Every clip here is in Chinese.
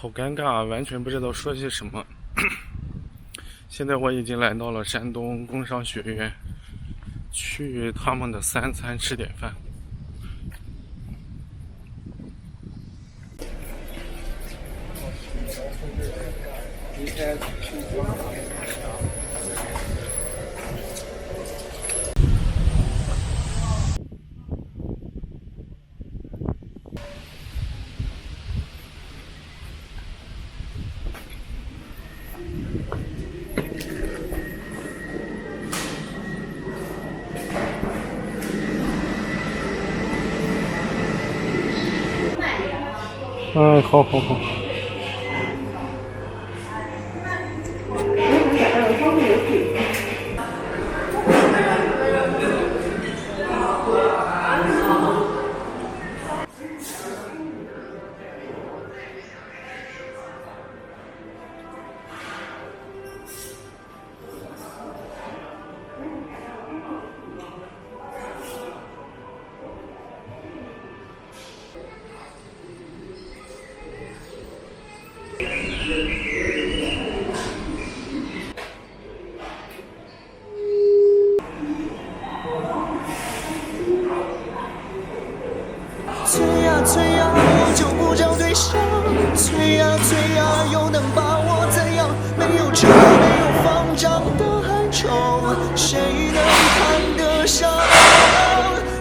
好尴尬啊，完全不知道说些什么。现在我已经来到了山东工商学院，去他们的3餐吃点饭。好。催呀，我就不找对象。催呀，又能把我怎样？没有车，没有房，长得还丑，谁能看得上？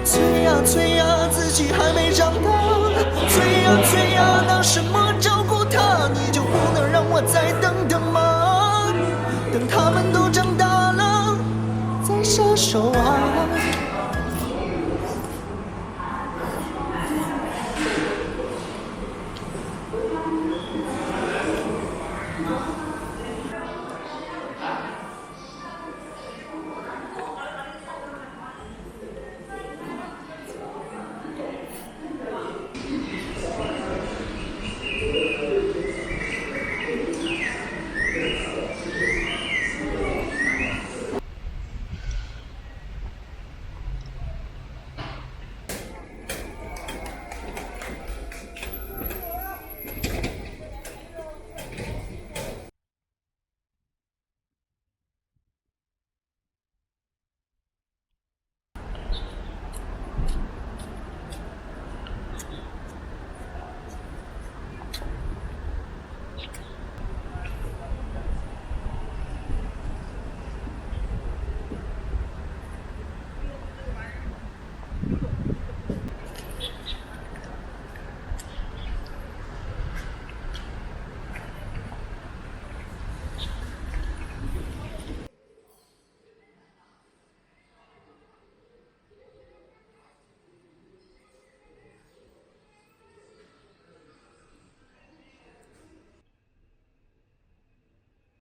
催呀，自己还没长大。催呀，拿什么照顾他？你就不能让我再等等吗？等他们都长大了，再下手啊！